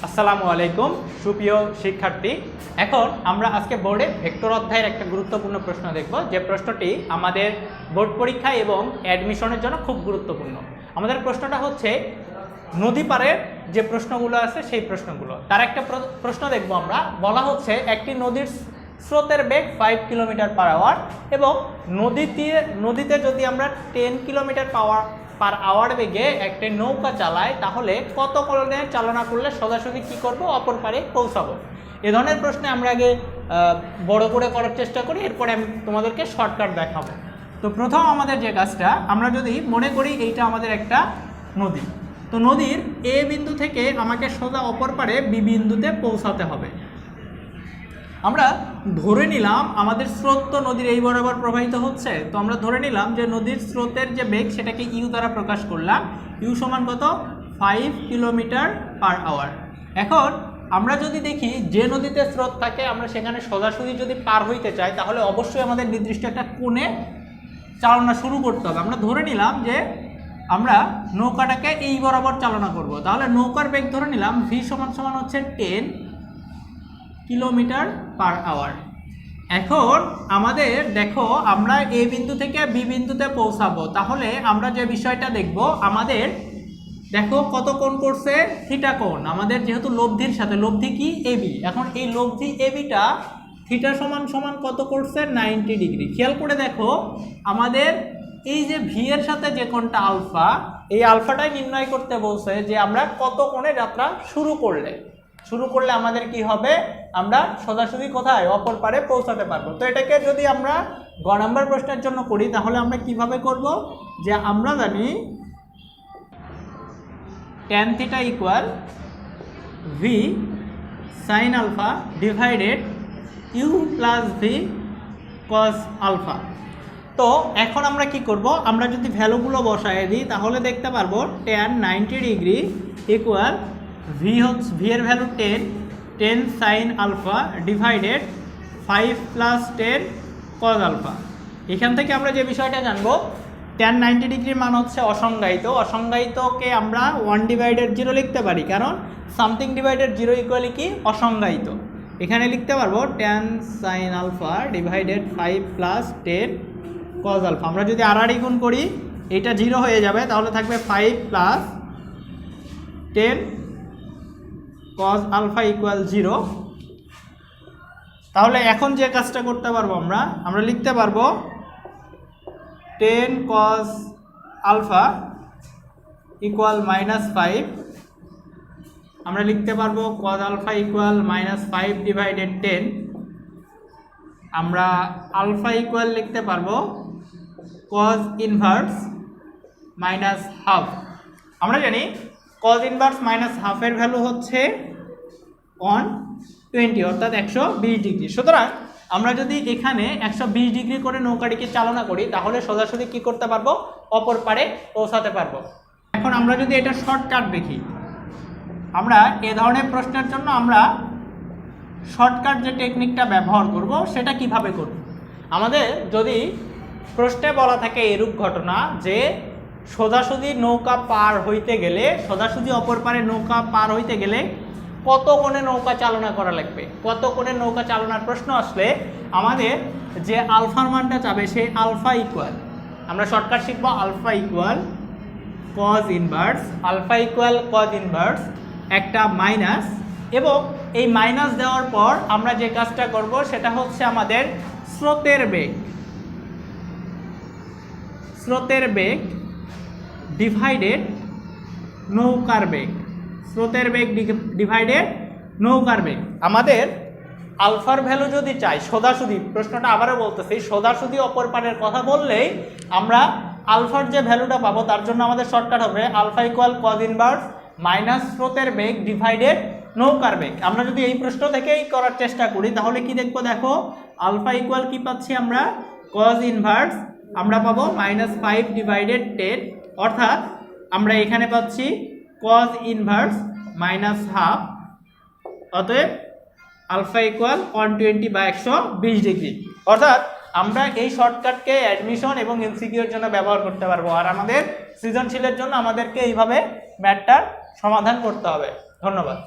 আসসালামু আলাইকুম সুপ্রিয় শিক্ষার্থী। এখন আমরা আজকে বোর্ডে ভেক্টর অধ্যায়ের একটা গুরুত্বপূর্ণ প্রশ্ন দেখব, যে প্রশ্নটি আমাদের বোর্ড পরীক্ষা এবং অ্যাডমিশনের জন্য খুব গুরুত্বপূর্ণ। আমাদের প্রশ্নটা হচ্ছে নদী পাড়ের যে প্রশ্নগুলো আছে সেই প্রশ্নগুলো। তার একটা প্রশ্ন দেখব আমরা। বলা হচ্ছে একটি নদীর স্রোতের বেগ 5 কিলোমিটার/আওয়ার এবং নদীতে যদি আমরা 10 কিলোমিটার/আওয়ার বেগে একটা নৌকা চালাই, তাহলে কত কোণে চালনা করলে সোজাসুজি কি করব, অপর পারে পৌঁছাবো। এ ধরনের প্রশ্নে আমরা আগে বড় করে করার চেষ্টা করি, এরপরে আমি তোমাদেরকে শর্টকাট দেখাবো। তো প্রথম আমাদের যে কাজটা, আমরা যদি মনে করি এইটা আমাদের একটা নদী, তো নদীর এ বিন্দু থেকে আমাকে সোজা অপর পারে বি বিন্দুতে পৌঁছাতে হবে। আমরা ধরে নিলাম আমাদের স্রোত তো নদীর এই বরাবর প্রবাহিত হচ্ছে, তো আমরা ধরে নিলাম যে নদীর স্রোতের যে বেগ সেটাকে ইউ দ্বারা প্রকাশ করলাম। ইউ সমান কত? 5 কিলোমিটার/আওয়ার। এখন আমরা যদি দেখি যে নদীতে স্রোত থাকে, আমরা সেখানে সোজাসুজি যদি পার হইতে চাই, তাহলে অবশ্যই আমাদের নির্দিষ্ট একটা কোণে চালনা শুরু করতে হবে। আমরা ধরে নিলাম যে আমরা নৌকাটাকে এই বরাবর চালনা করব, তাহলে নৌকার বেগ ধরে নিলাম ভি সমান হচ্ছে 10 কিলোমিটার/আওয়ার। এখন আমাদের দেখো, আমরা এ বিন্দু থেকে বি বিন্দুতে পৌঁছাবো, তাহলে আমরা যে বিষয়টা দেখব, আমাদের দেখো কত কোণ করছে? থিটা কোণ। আমাদের যেহেতু লব্ধির সাথে, লব্ধি কি? এবি। এখন এই লব্ধি এবিটা থিটা সমান কত করছে? 90 ডিগ্রি। খেয়াল করে দেখো, আমাদের এই যে ভি এর সাথে যে কোণটা আলফা, এই আলফাটাই নির্ণয় করতে বলছে যে আমরা কত কোণে যাত্রা শুরু করলে আমাদের কি হবে, আমরা সোজাসুজি কোথায়? অপর পারে পৌঁছাতে পারবো। তো এটাকে যদি আমরা গ নাম্বার প্রশ্নের জন্য করি, তাহলে আমরা কিভাবে করব? যে আমরা জানি tan θ equal v sine alpha divided u plus v cos alpha. তো এখন আমরা কি করব? আমরা যদি ভ্যালুগুলো বসায় দিই, তাহলে দেখতে পারবো tan 90 ডিগ্রি ইকুয়াল ভি এর value 10 sine alpha divided 5 plus 10 cos alpha. এখান থেকে আমরা যে বিষয়টা জানবো, tan 90 ডিগ্রির মান হচ্ছে অসংজ্ঞায়িত। অসংজ্ঞায়িতকে আমরা 1/0 লিখতে পারি, কারণ সামথিং ডিভাইডেড 0 ইকুয়ালি কি? অসংজ্ঞায়িত। এখানে লিখতে পারবো tan sine alpha divided 5 plus 10 cos alpha. আমরা যদি আর গুণ করি, এটা 0 হয়ে যাবে, তাহলে থাকবে 5 প্লাস 10 কজ আলফা ইকুয়াল 0। তাহলে এখন যে কাজটা করতে পারবো, আমরা লিখতে পারবো 10 কজ আলফা ইকুয়াল -5। আমরা লিখতে পারবো কজ আলফা ইকুয়াল -5 ডিভাইডেড 10। আমরা আলফা ইকুয়াল লিখতে পারবো কজ ইনভার্স -হাফ। আমরা জানি কজ ইনভার্স -হাফ এর ভ্যালু হচ্ছে 120, অর্থাৎ 120 ডিগ্রি। সুতরাং আমরা যদি এখানে 120 ডিগ্রি করে নৌকাটিকে চালনা করি, তাহলে সোজাসুজি কি করতে পারবো? অপর পারে পৌঁছাতে পারবো। এখন আমরা যদি এটা শর্টকাট দেখি, আমরা এ ধরনের প্রশ্নের জন্য আমরা শর্টকাট যে টেকনিকটা ব্যবহার করব, সেটা কিভাবে করব? আমাদের যদি প্রশ্নে বলা থাকে এরূপ ঘটনা যে সোজাসুজি নৌকা পার হইতে গেলে, সোজাসুজি অপর পারে নৌকা পার হইতে গেলে কত কোণে নৌকা চালনা করা লাগবে, কত কোণে নৌকা চালনার প্রশ্ন আসলে আমাদের যে আলফার মানটা চাবে, সেই আলফা ইকুয়াল, আমরা শর্টকাট শিখবো আলফা ইকুয়াল কজ ইনভার্স একটা মাইনাস, এবং এই মাইনাস দেওয়ার পর আমরা যে কাজটা করব সেটা হচ্ছে আমাদের স্রোতের বেগ ডিভাইডেড নৌকার বেগ। স্রোতের বেগ ডিভাইডেড নৌকার বেগ। আমাদের আলফার ভ্যালু যদি চাই সোজাসুজি, প্রশ্নটা আবারও বলতেছি, সোজাসুজি অপর পারের কথা বললেই আমরা আলফার যে ভ্যালুটা পাবো, তার জন্য আমাদের শর্টকাট হবে alpha equal cos inverse minus স্রোতের বেগ ডিভাইডেড নৌকার বেগ। আমরা যদি এই প্রশ্ন থেকেই করার চেষ্টা করি, তাহলে কি দেখবো? দেখো আলফা ইকুয়াল কি পাচ্ছি আমরা? কজ ইনভার্স আমরা পাবো -5 ডিভাইডেড 10, অর্থাৎ আমরা এখানে পাচ্ছি কজ ইনভার্স -হাফ। অতএব আলফা ইকুয়াল 120 বা 120 ডিগ্রি। অর্থাৎ আমরা এই শর্টকাটকে অ্যাডমিশন এবং এমসিকিউর জন্য ব্যবহার করতে পারবো, আর আমাদের সৃজনশীলের জন্য আমাদেরকে এইভাবে ম্যাথটার সমাধান করতে হবে। ধন্যবাদ।